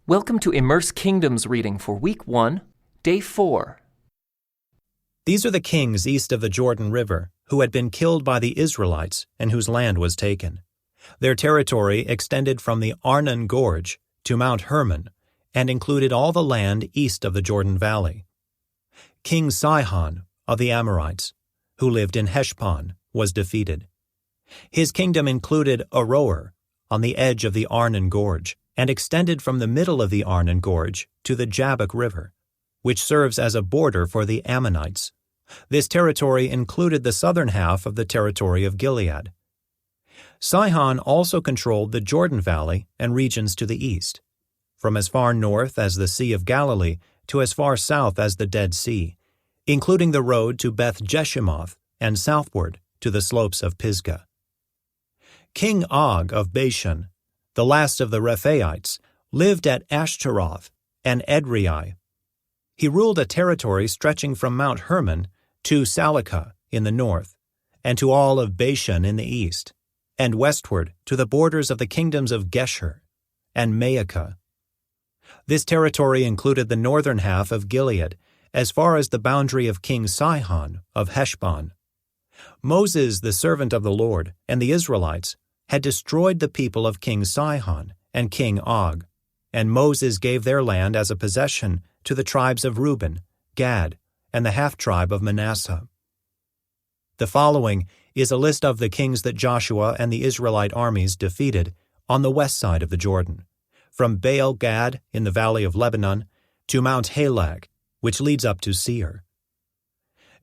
Welcome to Immerse Kingdoms reading for Week 1, Day 4. These are the kings east of the Jordan River, who had been killed by the Israelites and whose land was taken. Their territory extended from the Arnon Gorge to Mount Hermon and included all the land east of the Jordan Valley. King Sihon of the Amorites, who lived in Heshbon, was defeated. His kingdom included Aroer on the edge of the Arnon Gorge, and extended from the middle of the Arnon Gorge to the Jabbok River, which serves as a border for the Ammonites. This territory included the southern half of the territory of Gilead. Sihon also controlled the Jordan Valley and regions to the east, from as far north as the Sea of Galilee to as far south as the Dead Sea, including the road to Beth Jeshimoth and southward to the slopes of Pisgah. King Og of Bashan, the last of the Rephaites, lived at Ashtaroth and Edrei. He ruled a territory stretching from Mount Hermon to Salakah in the north, and to all of Bashan in the east, and westward to the borders of the kingdoms of Gesher and Maacah. This territory included the northern half of Gilead, as far as the boundary of King Sihon of Heshbon. Moses, the servant of the Lord, and the Israelites had destroyed the people of King Sihon and King Og, and Moses gave their land as a possession to the tribes of Reuben, Gad, and the half-tribe of Manasseh. The following is a list of the kings that Joshua and the Israelite armies defeated on the west side of the Jordan, from Baal-Gad in the valley of Lebanon to Mount Halag, which leads up to Seir.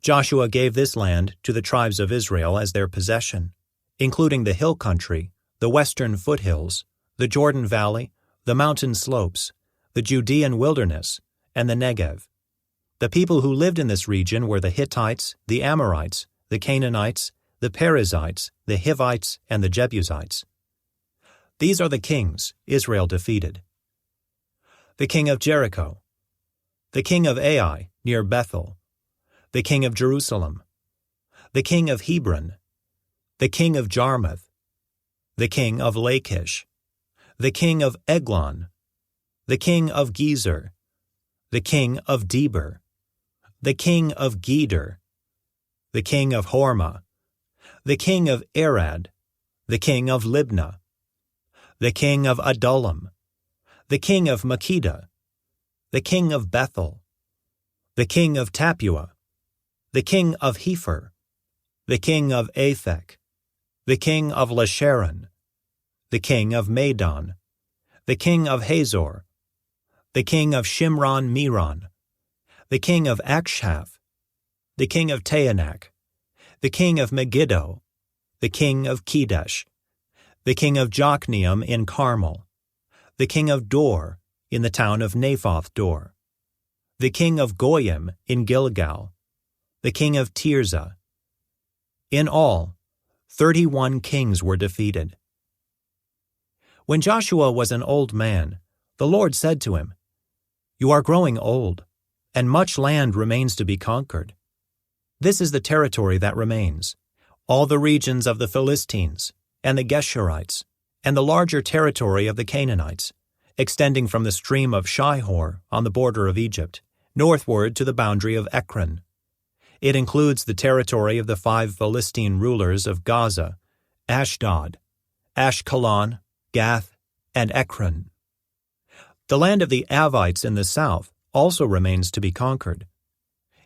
Joshua gave this land to the tribes of Israel as their possession, including the hill country, the western foothills, the Jordan Valley, the mountain slopes, the Judean wilderness, and the Negev. The people who lived in this region were the Hittites, the Amorites, the Canaanites, the Perizzites, the Hivites, and the Jebusites. These are the kings Israel defeated: the king of Jericho, the king of Ai near Bethel, the king of Jerusalem, the king of Hebron, the king of Jarmuth, the king of Lachish, the king of Eglon, the king of Gezer, the king of Deber, the king of Geder, the king of Hormah, the king of Arad, the king of Libnah, the king of Adullam, the king of Makkedah, the king of Bethel, the king of Tappuah, the king of Hepher, the king of Aphek, the king of Lasharon, the king of Madon, the king of Hazor, the king of Shimron-Meron, the king of Akshaph, the king of Taanach, the king of Megiddo, the king of Kedesh, the king of Jokneam in Carmel, the king of Dor in the town of Naphoth Dor, the king of Goyim in Gilgal, the king of Tirzah. In all, 31 kings were defeated. When Joshua was an old man, the Lord said to him, "You are growing old, and much land remains to be conquered. This is the territory that remains: all the regions of the Philistines, and the Geshurites, and the larger territory of the Canaanites, extending from the stream of Shihor on the border of Egypt, northward to the boundary of Ekron. It includes the territory of the 5 Philistine rulers of Gaza, Ashdod, Ashkelon, Gath, and Ekron. The land of the Avites in the south also remains to be conquered.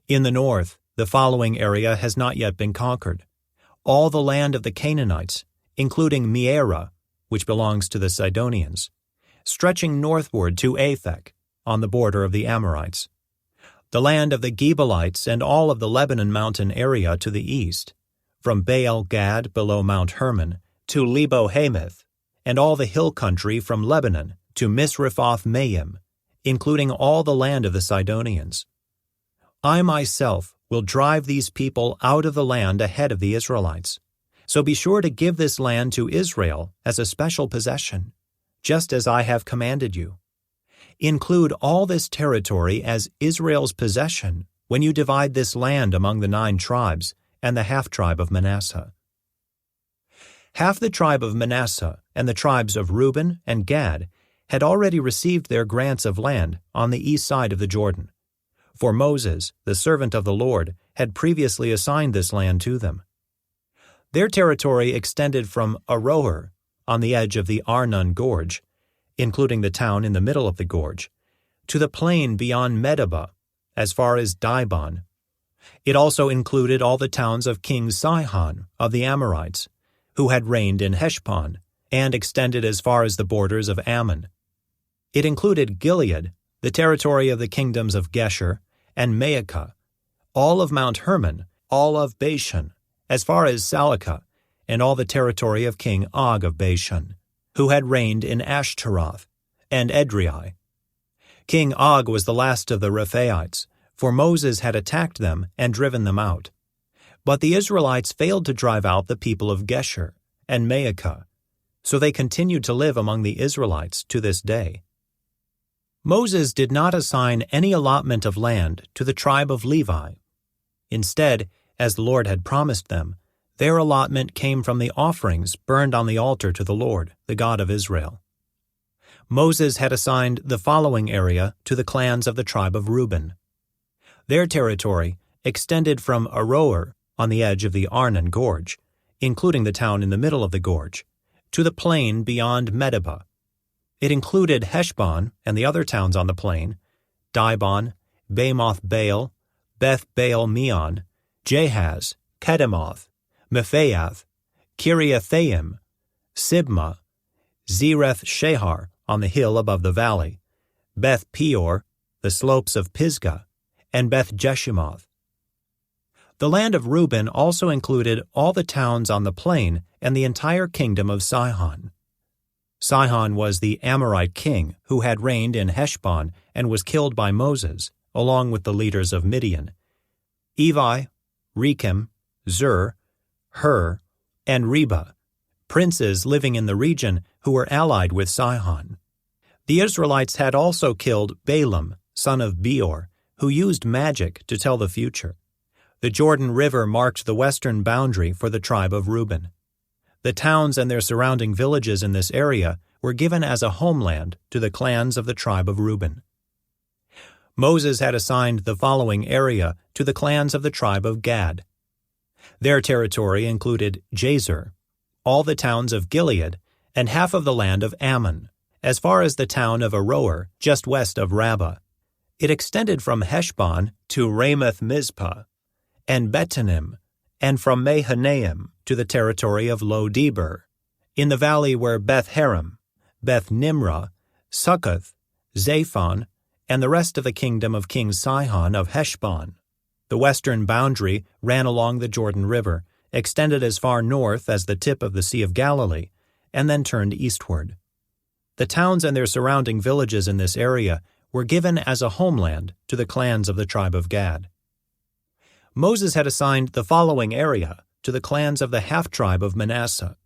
In the north, the following area has not yet been conquered: all the land of the Canaanites, including Mearah, which belongs to the Sidonians, stretching northward to Aphek, on the border of the Amorites; the land of the Gebalites and all of the Lebanon mountain area to the east, from Baal-Gad below Mount Hermon to Lebo-Hamath, and all the hill country from Lebanon to Misrephoth-Maim, including all the land of the Sidonians. I myself will drive these people out of the land ahead of the Israelites. So be sure to give this land to Israel as a special possession, just as I have commanded you. Include all this territory as Israel's possession when you divide this land among the 9 tribes and the half-tribe of Manasseh. Half the tribe of Manasseh and the tribes of Reuben and Gad had already received their grants of land on the east side of the Jordan, for Moses, the servant of the Lord, had previously assigned this land to them. Their territory extended from Aroer, on the edge of the Arnon Gorge, including the town in the middle of the gorge, to the plain beyond Medeba, as far as Dibon. It also included all the towns of King Sihon of the Amorites, who had reigned in Heshbon, and extended as far as the borders of Ammon. It included Gilead, the territory of the kingdoms of Geshur and Maacah, all of Mount Hermon, all of Bashan, as far as Salakah, and all the territory of King Og of Bashan, who had reigned in Ashtaroth and Edrei. King Og was the last of the Rephaites, for Moses had attacked them and driven them out. But the Israelites failed to drive out the people of Geshur and Maacah, so they continued to live among the Israelites to this day. Moses did not assign any allotment of land to the tribe of Levi. Instead, as the Lord had promised them, their allotment came from the offerings burned on the altar to the Lord, the God of Israel. Moses had assigned the following area to the clans of the tribe of Reuben. Their territory extended from Aroer, on the edge of the Arnon Gorge, including the town in the middle of the gorge, to the plain beyond Medeba. It included Heshbon and the other towns on the plain, Dibon, Bamoth Baal, Beth Baal Meon, Jahaz, Kedemoth, Mephaath, Kiriathaim, Sibmah, Zereth Shahar on the hill above the valley, Beth Peor, the slopes of Pisgah, and Beth Jeshimoth. The land of Reuben also included all the towns on the plain and the entire kingdom of Sihon. Sihon was the Amorite king who had reigned in Heshbon and was killed by Moses, along with the leaders of Midian, Evi, Rechem, Zur, Hur, and Reba, princes living in the region who were allied with Sihon. The Israelites had also killed Balaam, son of Beor, who used magic to tell the future. The Jordan River marked the western boundary for the tribe of Reuben. The towns and their surrounding villages in this area were given as a homeland to the clans of the tribe of Reuben. Moses had assigned the following area to the clans of the tribe of Gad. Their territory included Jazer, all the towns of Gilead, and half of the land of Ammon, as far as the town of Aroer, just west of Rabbah. It extended from Heshbon to Ramoth Mizpah, and Betanim, and from Mahanaim to the territory of Lo-Debar, in the valley where Beth-Haram, Beth-Nimrah, Succoth, Zaphon, and the rest of the kingdom of King Sihon of Heshbon. The western boundary ran along the Jordan River, extended as far north as the tip of the Sea of Galilee, and then turned eastward. The towns and their surrounding villages in this area were given as a homeland to the clans of the tribe of Gad. Moses had assigned the following area to the clans of the half-tribe of Manasseh.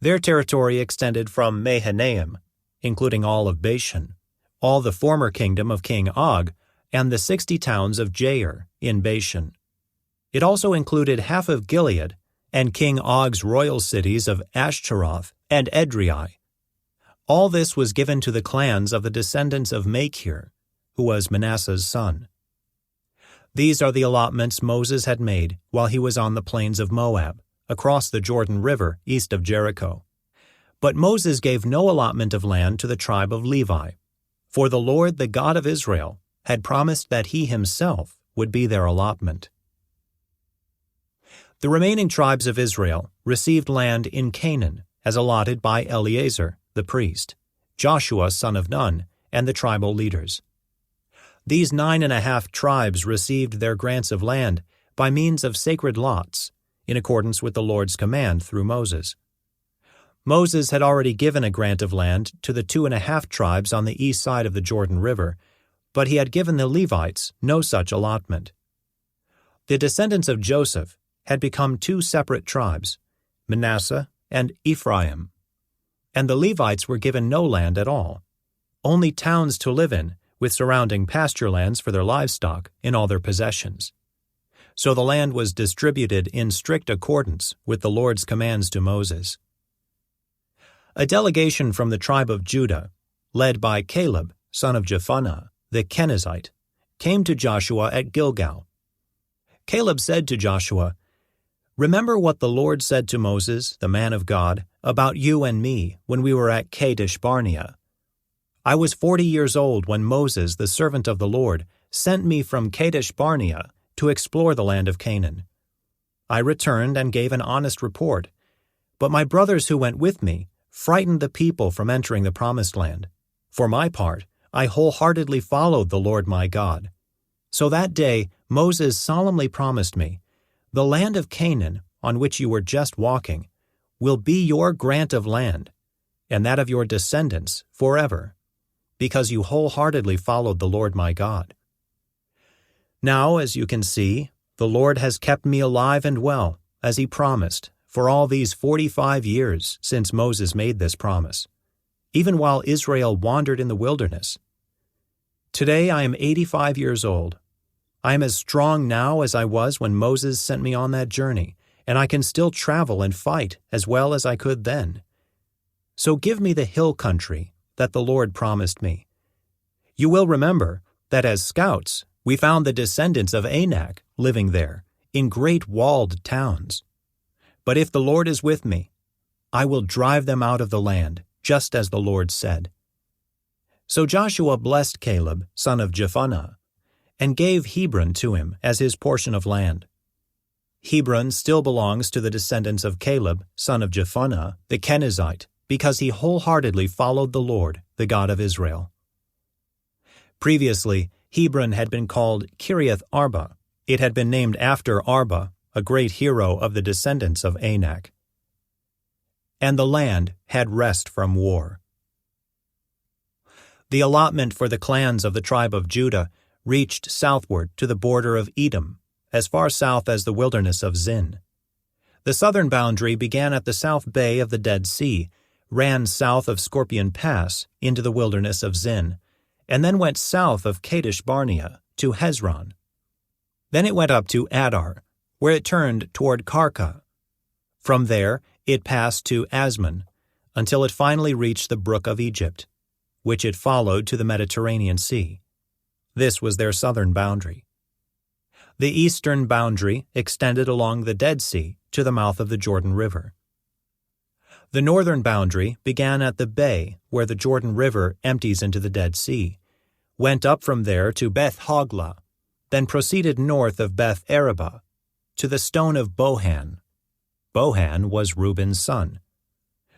Their territory extended from Mahanaim, including all of Bashan, all the former kingdom of King Og, and the 60 towns of Jair in Bashan. It also included half of Gilead and King Og's royal cities of Ashtaroth and Edrei. All this was given to the clans of the descendants of Machir, who was Manasseh's son. These are the allotments Moses had made while he was on the plains of Moab, across the Jordan River east of Jericho. But Moses gave no allotment of land to the tribe of Levi, for the Lord, the God of Israel, had promised that he himself would be their allotment. The remaining tribes of Israel received land in Canaan as allotted by Eleazar, the priest, Joshua, son of Nun, and the tribal leaders. These 9.5 tribes received their grants of land by means of sacred lots, in accordance with the Lord's command through Moses. Moses had already given a grant of land to the 2.5 tribes on the east side of the Jordan River, but he had given the Levites no such allotment. The descendants of Joseph had become 2 separate tribes, Manasseh and Ephraim, and the Levites were given no land at all, only towns to live in with surrounding pasture lands for their livestock in all their possessions. So the land was distributed in strict accordance with the Lord's commands to Moses. A delegation from the tribe of Judah, led by Caleb, son of Jephunneh, the Kenizzite, came to Joshua at Gilgal. Caleb said to Joshua, "Remember what the Lord said to Moses, the man of God, about you and me when we were at Kadesh Barnea. I was 40 years old when Moses, the servant of the Lord, sent me from Kadesh Barnea to explore the land of Canaan. I returned and gave an honest report, but my brothers who went with me frightened the people from entering the promised land. For my part, I wholeheartedly followed the Lord my God. So that day Moses solemnly promised me, 'The land of Canaan, on which you were just walking, will be your grant of land, and that of your descendants forever, because you wholeheartedly followed the Lord my God.' Now, as you can see, the Lord has kept me alive and well, as he promised, for all these 45 years since Moses made this promise, even while Israel wandered in the wilderness. Today I am 85 years old. I am as strong now as I was when Moses sent me on that journey, and I can still travel and fight as well as I could then. So give me the hill country that the Lord promised me. You will remember that as scouts we found the descendants of Anak living there, in great walled towns. But if the Lord is with me, I will drive them out of the land, just as the Lord said." So Joshua blessed Caleb, son of Jephunneh, and gave Hebron to him as his portion of land. Hebron still belongs to the descendants of Caleb, son of Jephunneh, the Kenizzite, because he wholeheartedly followed the Lord, the God of Israel. Previously, Hebron had been called Kiriath Arba. It had been named after Arba, a great hero of the descendants of Anak. And the land had rest from war. The allotment for the clans of the tribe of Judah reached southward to the border of Edom, as far south as the wilderness of Zin. The southern boundary began at the south bay of the Dead Sea, ran south of Scorpion Pass into the wilderness of Zin, and then went south of Kadesh Barnea to Hezron. Then it went up to Adar, where it turned toward Karka. From there it passed to Asmon, until it finally reached the brook of Egypt, which it followed to the Mediterranean Sea. This was their southern boundary. The eastern boundary extended along the Dead Sea to the mouth of the Jordan River. The northern boundary began at the bay where the Jordan River empties into the Dead Sea, went up from there to Beth Hoglah, then proceeded north of Beth Arabah to the stone of Bohan. Bohan was Reuben's son.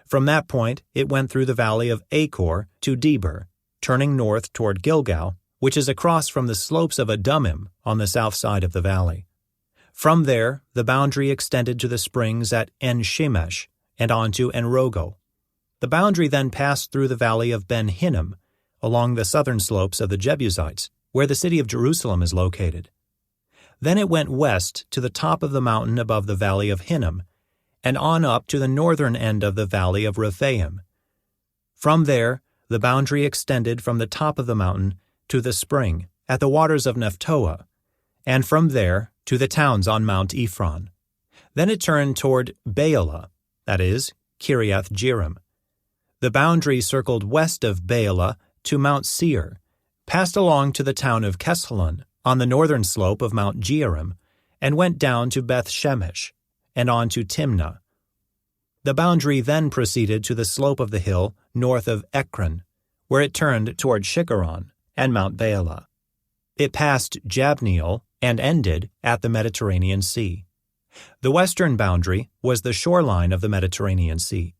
From that point it went through the valley of Achor to Debir, turning north toward Gilgal, which is across from the slopes of Adumim on the south side of the valley. From there, the boundary extended to the springs at En-Shemesh and on to En-Rogel. The boundary then passed through the valley of Ben-Hinnom, along the southern slopes of the Jebusites, where the city of Jerusalem is located. Then it went west to the top of the mountain above the valley of Hinnom, and on up to the northern end of the valley of Rephaim. From there, the boundary extended from the top of the mountain to the spring at the waters of Nephtoah, and from there to the towns on Mount Ephron. Then it turned toward Baalah, that is, Kiriath Jearim. The boundary circled west of Baalah to Mount Seir, passed along to the town of Keshalon on the northern slope of Mount Jearim, and went down to Beth Shemesh, and on to Timnah. The boundary then proceeded to the slope of the hill north of Ekron, where it turned toward Shikkeron and Mount Baalah. It passed Jabneel and ended at the Mediterranean Sea. The western boundary was the shoreline of the Mediterranean Sea.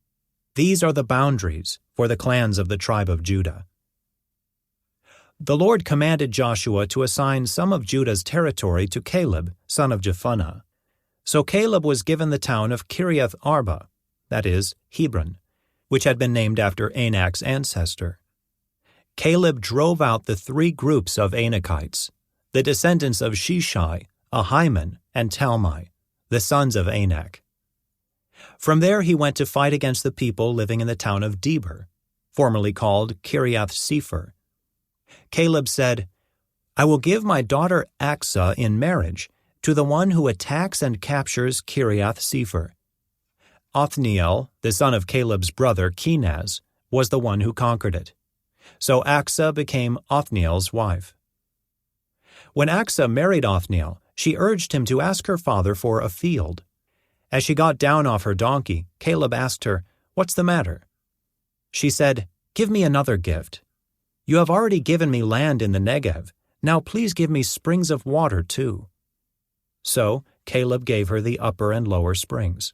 These are the boundaries for the clans of the tribe of Judah. The Lord commanded Joshua to assign some of Judah's territory to Caleb, son of Jephunneh. So Caleb was given the town of Kiriath Arba, that is, Hebron, which had been named after Anak's ancestor. Caleb drove out the three groups of Anakites, the descendants of Sheshai, Ahiman, and Talmai, the sons of Anak. From there he went to fight against the people living in the town of Debir, formerly called Kiriath Sefer. Caleb said, "I will give my daughter Aksah in marriage to the one who attacks and captures Kiriath Sefer." Othniel, the son of Caleb's brother Kenaz, was the one who conquered it. So Achsah became Othniel's wife. When Achsah married Othniel, she urged him to ask her father for a field. As she got down off her donkey, Caleb asked her, "What's the matter?" She said, "Give me another gift. You have already given me land in the Negev. Now please give me springs of water too." So Caleb gave her the upper and lower springs.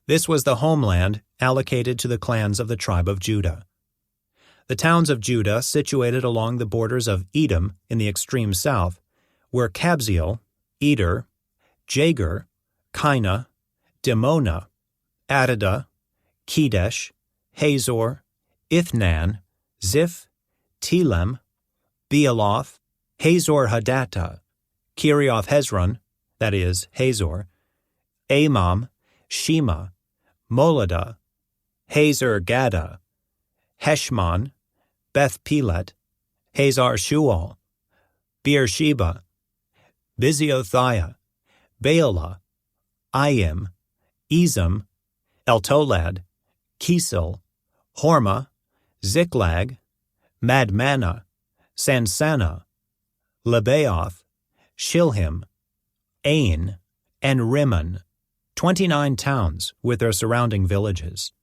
This was the homeland allocated to the clans of the tribe of Judah. The towns of Judah situated along the borders of Edom in the extreme south were Kabzeel, Eder, Jagur, Kinah, Dimona, Adadah, Kedesh, Hazor, Ithnan, Ziph, Telem, Bealoth, Hazor Hadattah, Kirioth Hezron, that is, Hazor, Amam, Shema, Moladah, Hazar Gaddah, Heshmon, Beth Pelet, Hazar Shual, Beersheba, Biziothiah, Baalah, Ayim, Ezem, Eltolad, Kisel, Hormah, Ziklag, Madmanah, Sansannah, Lebaoth, Shilhim, Ain, and Rimmon, 29 towns with their surrounding villages.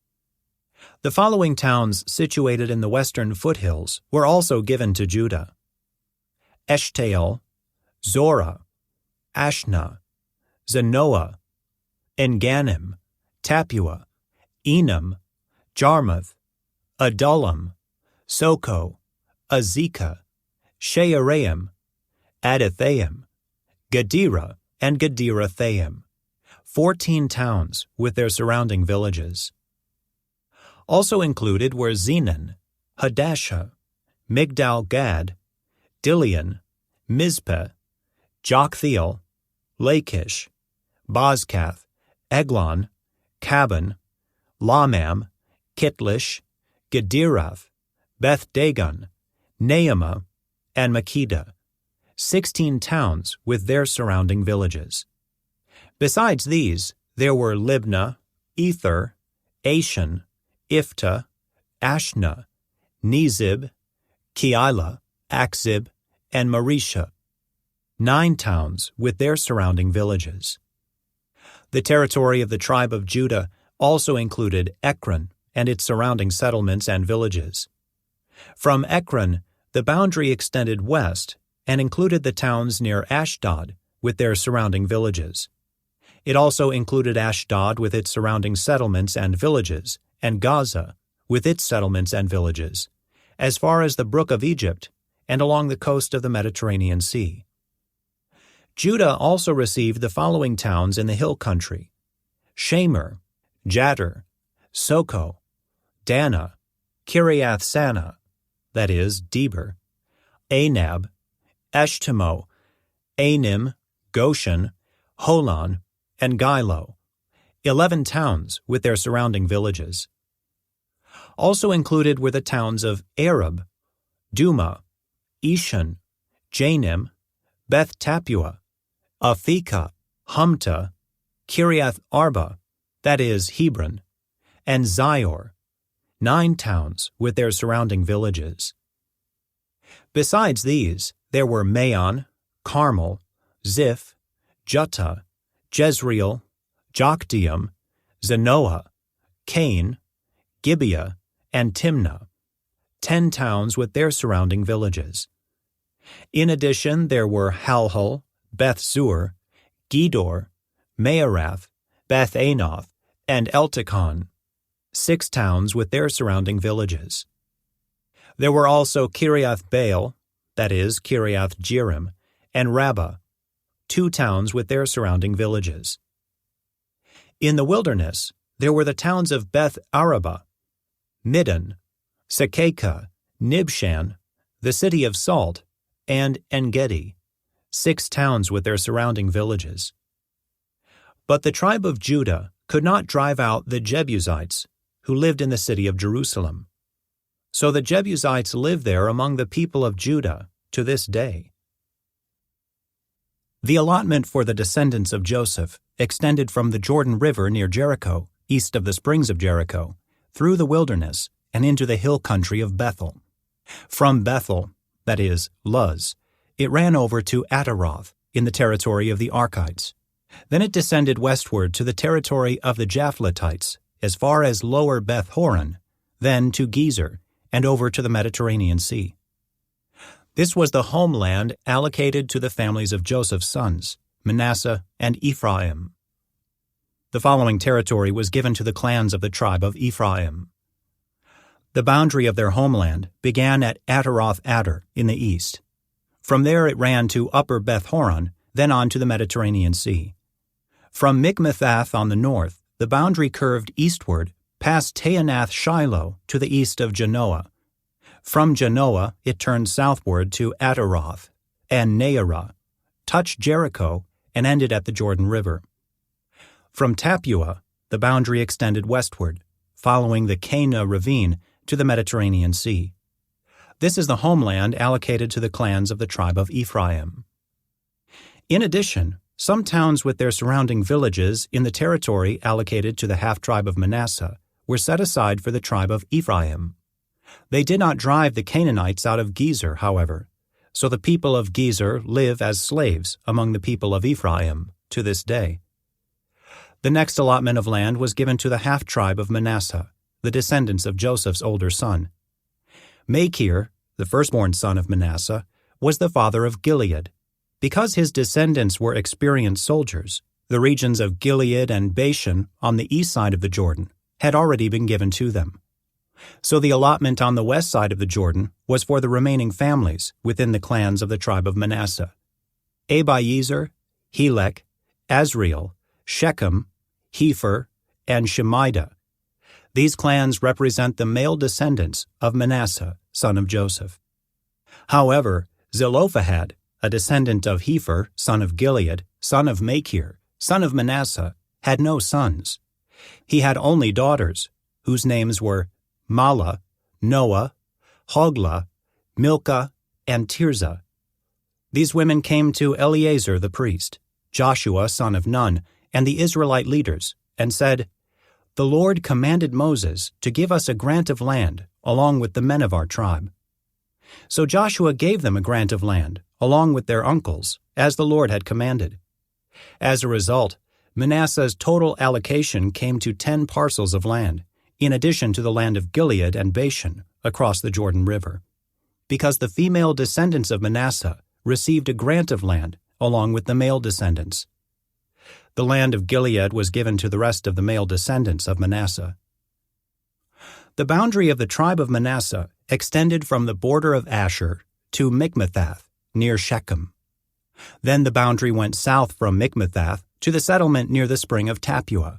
The following towns situated in the western foothills were also given to Judah: Eshtaol, Zorah, Ashna, Zanoah, Enganim, Tapua, Enam, Jarmuth, Adullam, Soko, Azekah, Shearaim, Adathaim, Gadira, and Gadirathaim, 14 towns with their surrounding villages. Also included were Zenon, Hadashah, Migdal-Gad, Dilion, Mizpeh, Joktheel, Lachish, Bozkath, Eglon, Caban, Lamam, Kitlish, Gedirath, Beth Dagon, Naamah, and Makkedah, 16 towns with their surrounding villages. Besides these, there were Libnah, Ether, Ashan, Iftah, Ashna, Nezib, Keilah, Achzib, and Mareshah, 9 towns with their surrounding villages. The territory of the tribe of Judah also included Ekron and its surrounding settlements and villages. From Ekron, the boundary extended west and included the towns near Ashdod with their surrounding villages. It also included Ashdod with its surrounding settlements and villages, and Gaza with its settlements and villages, as far as the brook of Egypt and along the coast of the Mediterranean Sea. Judah also received the following towns in the hill country: Shamer, Jattir, Soko, Dana, Kiriath-Sanah, that is, Deber, Anab, Eshtemoh, Anim, Goshen, Holon, and Gilo, 11 towns with their surrounding villages. Also included were the towns of Arab, Duma, Eshan, Janim, Beth Tapua, Aphekah, Humta, Kiriath Arba, that is, Hebron, and Zior, 9 towns with their surrounding villages. Besides these, there were Maon, Carmel, Ziph, Juttah, Jezreel, Jokdeam, Zanoah, Cain, Gibeah, and Timnah, 10 towns with their surrounding villages. In addition, there were Halhul, Beth-zur, Gedor, Maarath, Beth-Anoth, and Eltekon, 6 towns with their surrounding villages. There were also Kiriath-Baal, that is, Kiriath-Jearim, and Rabbah, 2 towns with their surrounding villages. In the wilderness, there were the towns of Beth-Arabah, Middon, Sekekah, Nibshan, the city of Salt, and En-Gedi, 6 towns with their surrounding villages. But the tribe of Judah could not drive out the Jebusites, who lived in the city of Jerusalem. So the Jebusites live there among the people of Judah to this day. The allotment for the descendants of Joseph extended from the Jordan River near Jericho, east of the springs of Jericho, through the wilderness, and into the hill country of Bethel. From Bethel, that is, Luz, it ran over to Ataroth in the territory of the Archites. Then it descended westward to the territory of the Japhletites, as far as lower Beth Horon, then to Gezer, and over to the Mediterranean Sea. This was the homeland allocated to the families of Joseph's sons, Manasseh and Ephraim. The following territory was given to the clans of the tribe of Ephraim. The boundary of their homeland began at Ataroth Adar in the east. From there it ran to upper Beth Horon, then on to the Mediterranean Sea. From Mikmethath on the north, the boundary curved eastward past Taanath Shiloh to the east of Janoah. From Janoah it turned southward to Ataroth and Naarah, touched Jericho, and ended at the Jordan River. From Tappuah, the boundary extended westward, following the Cana ravine to the Mediterranean Sea. This is the homeland allocated to the clans of the tribe of Ephraim. In addition, some towns with their surrounding villages in the territory allocated to the half-tribe of Manasseh were set aside for the tribe of Ephraim. They did not drive the Canaanites out of Gezer, however, so the people of Gezer live as slaves among the people of Ephraim to this day. The next allotment of land was given to the half-tribe of Manasseh, the descendants of Joseph's older son. Machir, the firstborn son of Manasseh, was the father of Gilead. Because his descendants were experienced soldiers, the regions of Gilead and Bashan on the east side of the Jordan had already been given to them. So the allotment on the west side of the Jordan was for the remaining families within the clans of the tribe of Manasseh: Abiezer, Helek, Azriel, Shechem, Hepher, and Shemida. These clans represent the male descendants of Manasseh, son of Joseph. However, Zelophehad, a descendant of Hepher, son of Gilead, son of Machir, son of Manasseh, had no sons. He had only daughters, whose names were Mahlah, Noah, Hoglah, Milcah, and Tirzah. These women came to Eleazar the priest, Joshua son of Nun, and the Israelite leaders, and said, "The Lord commanded Moses to give us a grant of land along with the men of our tribe." So Joshua gave them a grant of land along with their uncles, as the Lord had commanded. As a result, Manasseh's total allocation came to 10 parcels of land, in addition to the land of Gilead and Bashan across the Jordan River, because the female descendants of Manasseh received a grant of land along with the male descendants. The land of Gilead was given to the rest of the male descendants of Manasseh. The boundary of the tribe of Manasseh extended from the border of Asher to Mikmethath, near Shechem. Then the boundary went south from Mikmethath to the settlement near the spring of Tappuah.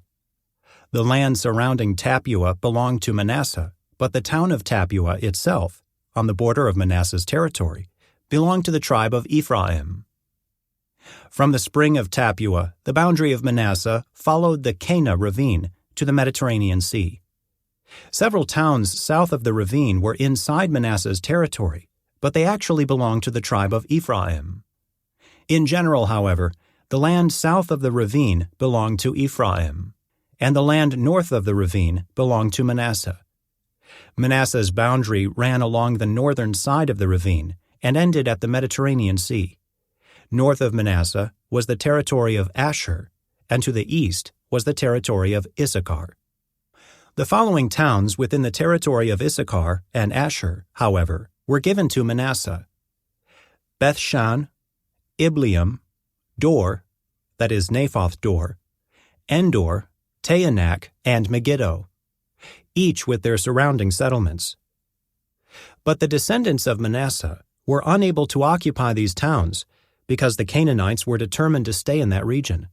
The land surrounding Tappuah belonged to Manasseh, but the town of Tappuah itself, on the border of Manasseh's territory, belonged to the tribe of Ephraim. From the spring of Tappuah, the boundary of Manasseh followed the Cana ravine to the Mediterranean Sea. Several towns south of the ravine were inside Manasseh's territory, but they actually belonged to the tribe of Ephraim. In general, however, the land south of the ravine belonged to Ephraim, and the land north of the ravine belonged to Manasseh. Manasseh's boundary ran along the northern side of the ravine and ended at the Mediterranean Sea. North of Manasseh was the territory of Asher, and to the east was the territory of Issachar. The following towns within the territory of Issachar and Asher, however, were given to Manasseh: Bethshan, Ibleam, Dor, that is Naphoth Dor, Endor, Taanach, and Megiddo, each with their surrounding settlements. But the descendants of Manasseh were unable to occupy these towns because the Canaanites were determined to stay in that region.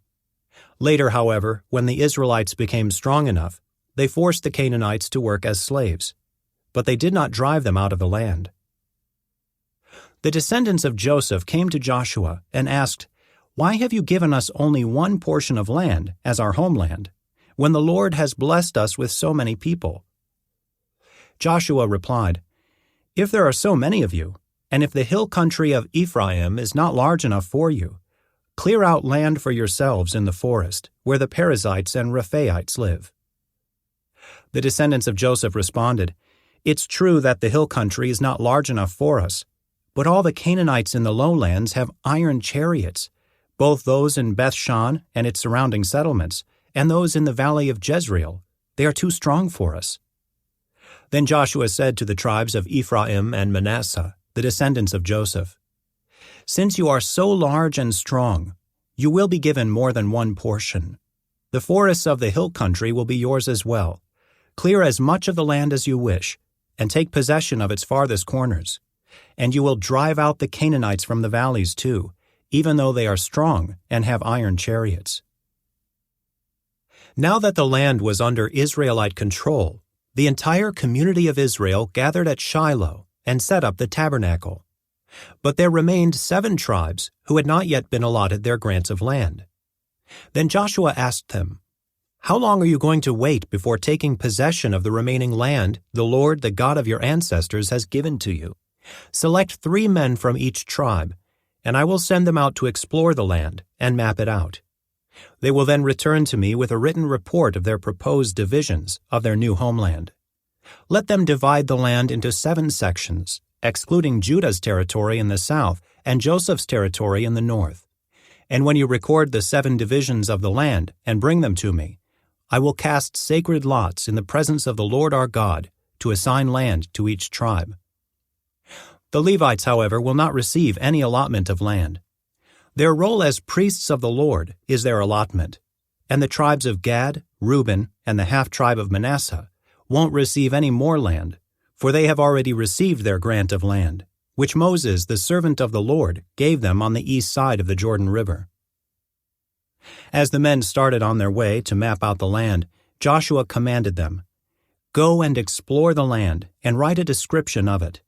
Later, however, when the Israelites became strong enough, they forced the Canaanites to work as slaves, but they did not drive them out of the land. The descendants of Joseph came to Joshua and asked, "Why have you given us only one portion of land as our homeland, when the Lord has blessed us with so many people?" Joshua replied, "If there are so many of you, and if the hill country of Ephraim is not large enough for you, clear out land for yourselves in the forest, where the Perizzites and Rephaites live." The descendants of Joseph responded, It's true that the hill country is not large enough for us, but all the Canaanites in the lowlands have iron chariots, both those in Beth-shan and its surrounding settlements, and those in the valley of Jezreel. They are too strong for us." Then Joshua said to the tribes of Ephraim and Manasseh, the descendants of Joseph, "Since you are so large and strong, you will be given more than one portion. The forests of the hill country will be yours as well. Clear as much of the land as you wish, and take possession of its farthest corners. And you will drive out the Canaanites from the valleys too, even though they are strong and have iron chariots." Now that the land was under Israelite control, the entire community of Israel gathered at Shiloh and set up the tabernacle. But there remained 7 tribes who had not yet been allotted their grants of land. Then Joshua asked them, "How long are you going to wait before taking possession of the remaining land the Lord, the God of your ancestors, has given to you? Select 3 men from each tribe, and I will send them out to explore the land and map it out. They will then return to me with a written report of their proposed divisions of their new homeland. Let them divide the land into 7 sections, excluding Judah's territory in the south and Joseph's territory in the north. And when you record the 7 divisions of the land and bring them to me, I will cast sacred lots in the presence of the Lord our God to assign land to each tribe." The Levites, however, will not receive any allotment of land. Their role as priests of the Lord is their allotment, and the tribes of Gad, Reuben, and the half-tribe of Manasseh won't receive any more land, for they have already received their grant of land, which Moses, the servant of the Lord, gave them on the east side of the Jordan River. As the men started on their way to map out the land, Joshua commanded them, "Go and explore the land and write a description of it.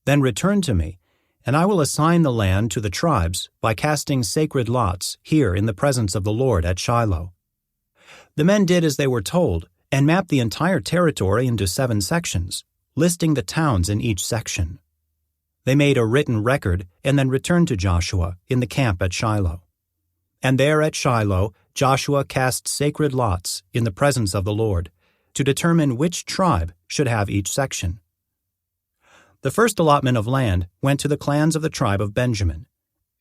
Then return to me, and I will assign the land to the tribes by casting sacred lots here in the presence of the Lord at Shiloh." The men did as they were told and mapped the entire territory into 7 sections, listing the towns in each section. They made a written record and then returned to Joshua in the camp at Shiloh. And there at Shiloh, Joshua cast sacred lots in the presence of the Lord to determine which tribe should have each section. The first allotment of land went to the clans of the tribe of Benjamin.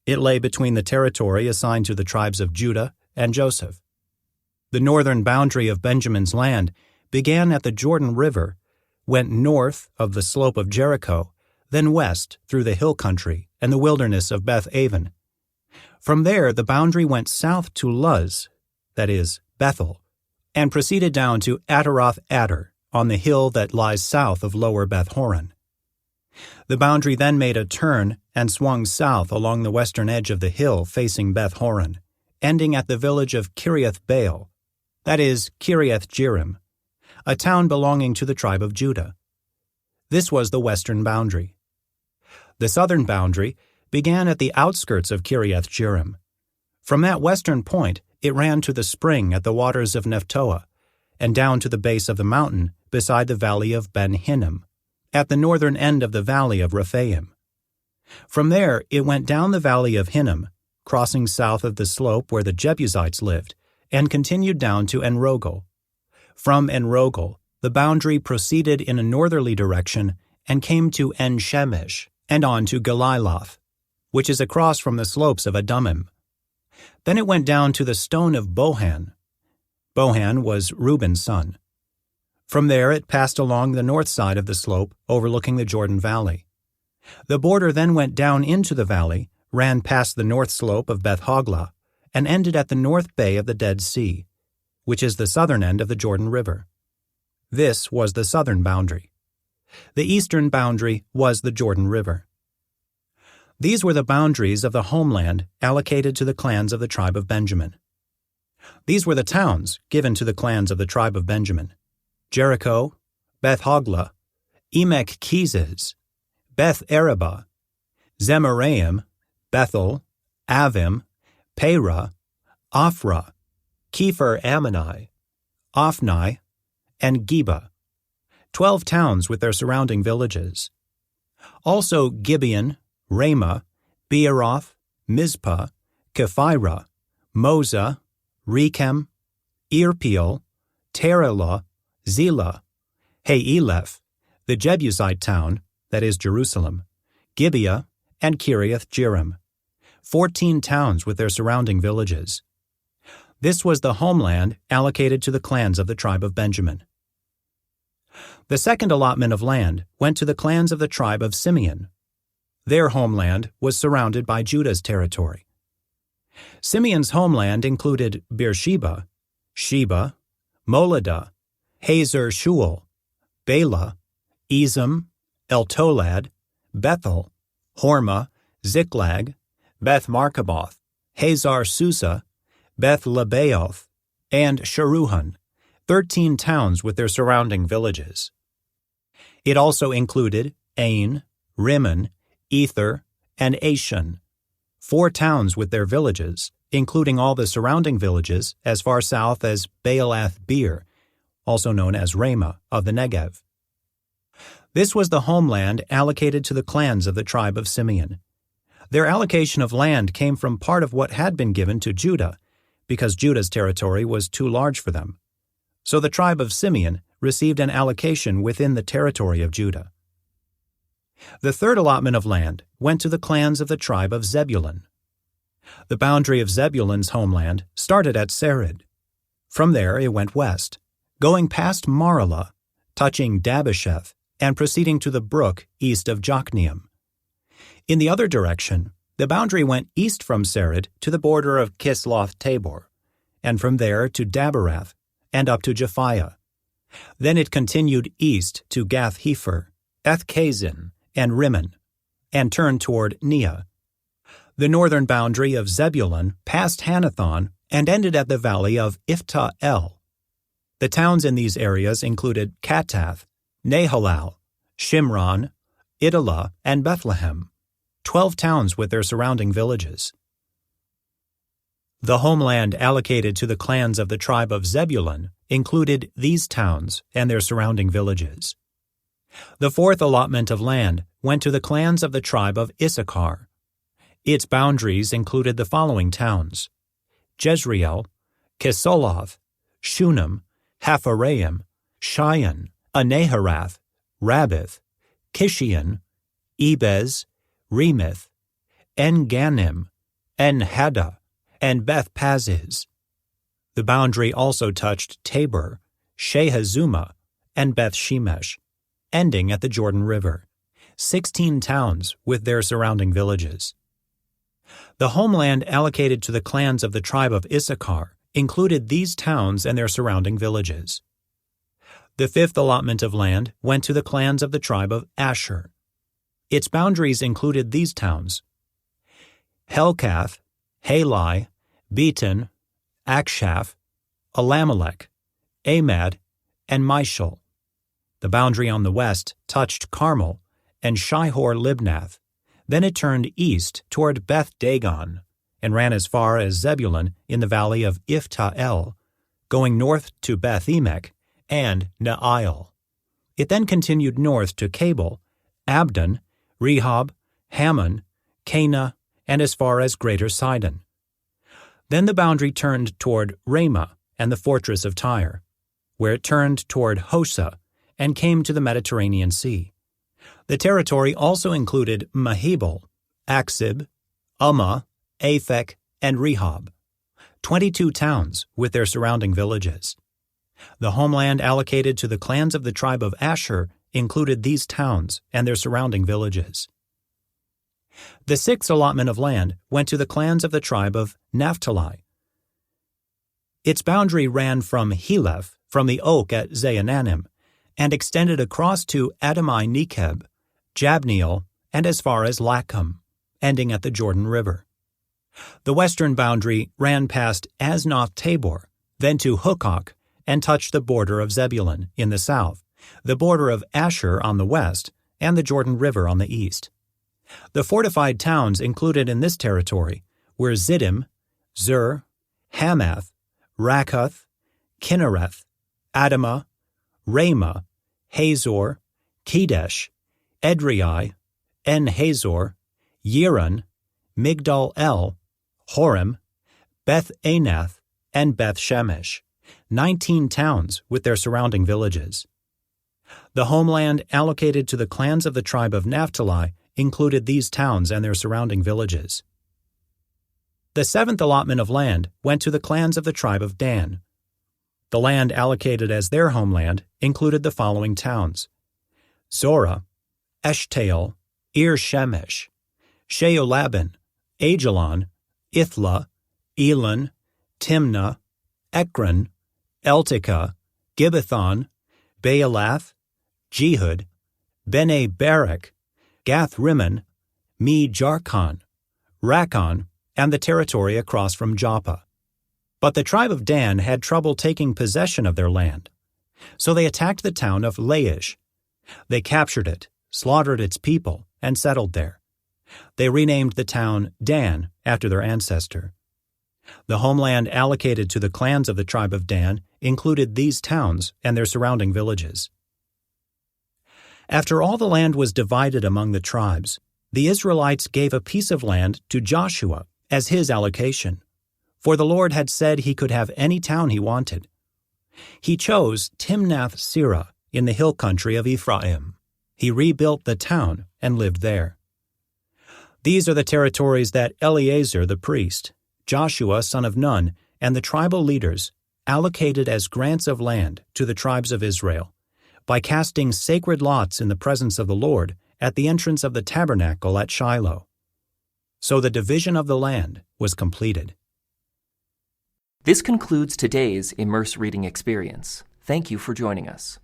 It lay between the territory assigned to the tribes of Judah and Joseph. The northern boundary of Benjamin's land began at the Jordan River, went north of the slope of Jericho, then west through the hill country and the wilderness of Beth-aven. From there, the boundary went south to Luz, that is, Bethel, and proceeded down to Ataroth-Adar on the hill that lies south of lower Beth-horon. The boundary then made a turn and swung south along the western edge of the hill facing Beth-horon, ending at the village of Kiriath-Baal, that is, Kiriath-Jearim, a town belonging to the tribe of Judah. This was the western boundary. The southern boundary began at the outskirts of Kiriath-Jearim. From that western point, it ran to the spring at the waters of Nephtoah, and down to the base of the mountain beside the valley of Ben-Hinnom, at the northern end of the valley of Rephaim. From there, it went down the valley of Hinnom, crossing south of the slope where the Jebusites lived, and continued down to En-Rogel. From En-Rogel, the boundary proceeded in a northerly direction and came to En-Shemesh and on to Geliloth, which is across from the slopes of Adummim. Then it went down to the stone of Bohan. Bohan was Reuben's son. From there it passed along the north side of the slope overlooking the Jordan Valley. The border then went down into the valley, ran past the north slope of Beth-Hoglah, and ended at the north bay of the Dead Sea, which is the southern end of the Jordan River. This was the southern boundary. The eastern boundary was the Jordan River. These were the boundaries of the homeland allocated to the clans of the tribe of Benjamin. These were the towns given to the clans of the tribe of Benjamin: Jericho, Beth-Hoglah, Emek-Keziz, Beth-Arabah, Zemaraim, Bethel, Avim, Perah, Ophrah, Kepher-Ammoni, Ophni, and Geba, 12 towns with their surrounding villages. Also Gibeon, Ramah, Beeroth, Mizpah, Kephirah, Moza, Rechem, Irpeel, Terelah, Zelah, Haeleph, the Jebusite town, that is Jerusalem, Gibeah, and Kiriath Jearim, 14 towns with their surrounding villages. This was the homeland allocated to the clans of the tribe of Benjamin. The second allotment of land went to the clans of the tribe of Simeon. Their homeland was surrounded by Judah's territory. Simeon's homeland included Beersheba, Sheba, Moladah, Hazar Shual, Bela, Ezem, Eltolad, Bethel, Hormah, Ziklag, Beth Markaboth, Hazar Susa, Beth Lebaoth, and Sharuhan, 13 towns with their surrounding villages. It also included Ain, Rimmon, Ether, and Ashan, 4 towns with their villages, including all the surrounding villages as far south as Baalath Beer, also known as Ramah of the Negev. This was the homeland allocated to the clans of the tribe of Simeon. Their allocation of land came from part of what had been given to Judah, because Judah's territory was too large for them. So the tribe of Simeon received an allocation within the territory of Judah. The third allotment of land went to the clans of the tribe of Zebulun. The boundary of Zebulun's homeland started at Sarid. From there it went west, going past Maralah, touching Dabbesheth, and proceeding to the brook east of Jokneam. In the other direction, the boundary went east from Sarid to the border of Kisloth Tabor, and from there to Daberath, and up to Japhiah. Then it continued east to Gath Hepher, Ethkazin, and Rimmon, and turned toward Neah. The northern boundary of Zebulun passed Hanathon and ended at the valley of Iftah El. The towns in these areas included Katath, Nahalal, Shimron, Idalah, and Bethlehem, 12 towns with their surrounding villages. The homeland allocated to the clans of the tribe of Zebulun included these towns and their surrounding villages. The fourth allotment of land went to the clans of the tribe of Issachar. Its boundaries included the following towns: Jezreel, Kisoloth, Shunem, Hapharaim, Shion, Anaharath, Rabbith, Kishion, Ebez, Remith, En-Ganim, En-Haddah, and Beth-Paziz. The boundary also touched Tabor, Shehazumah, and Beth-Shemesh, ending at the Jordan River, 16 towns with their surrounding villages. The homeland allocated to the clans of the tribe of Issachar included these towns and their surrounding villages. The fifth allotment of land went to the clans of the tribe of Asher. Its boundaries included these towns: Helkath, Halai, Beton, Akshaph, Alamelech, Amad, and Mishal. The boundary on the west touched Carmel and Shihor-Libnath. Then it turned east toward Beth-Dagon and ran as far as Zebulun in the valley of Iftah El, going north to Beth-Emek and Neiel. It then continued north to Cabul, Abdon, Rehob, Hammon, Cana, and as far as Greater Sidon. Then the boundary turned toward Ramah and the fortress of Tyre, where it turned toward Hosa and came to the Mediterranean Sea. The territory also included Mahebel, Aksib, Ummah, Aphek, and Rehob, 22 towns with their surrounding villages. The homeland allocated to the clans of the tribe of Asher included these towns and their surrounding villages. The sixth allotment of land went to the clans of the tribe of Naphtali. Its boundary ran from Heleph, from the oak at Zaananim, and extended across to Adamai Nekeb, Jabneel, and as far as Lachum, ending at the Jordan River. The western boundary ran past Asnoth Tabor, then to Hukok, and touched the border of Zebulun in the south, the border of Asher on the west, and the Jordan River on the east. The fortified towns included in this territory were Ziddim, Zur, Hamath, Rakkuth, Kinnereth, Adamah, Ramah, Hazor, Kedesh, Edrei, En-Hazor, Yiron, Migdal-El, Horem, Beth-Anath, and Beth-Shemesh, 19 towns with their surrounding villages. The homeland allocated to the clans of the tribe of Naphtali included these towns and their surrounding villages. The seventh allotment of land went to the clans of the tribe of Dan. The land allocated as their homeland included the following towns: Zorah, Eshtaol, Ir-Shemesh, Sheolabin, Ajalon, Ithla, Elon, Timnah, Ekron, Eltekah, Gibbethon, Baalath, Jehud, Bene Barak, Gath-Rimmon, Me-Jarkon, Rakkon, and the territory across from Joppa. But the tribe of Dan had trouble taking possession of their land, so they attacked the town of Laish. They captured it, slaughtered its people, and settled there. They renamed the town Dan after their ancestor. The homeland allocated to the clans of the tribe of Dan included these towns and their surrounding villages. After all the land was divided among the tribes, the Israelites gave a piece of land to Joshua as his allocation, for the Lord had said he could have any town he wanted. He chose Timnath-Serah in the hill country of Ephraim. He rebuilt the town and lived there. These are the territories that Eleazar the priest, Joshua son of Nun, and the tribal leaders allocated as grants of land to the tribes of Israel by casting sacred lots in the presence of the Lord at the entrance of the tabernacle at Shiloh. So the division of the land was completed. This concludes today's Immerse reading experience. Thank you for joining us.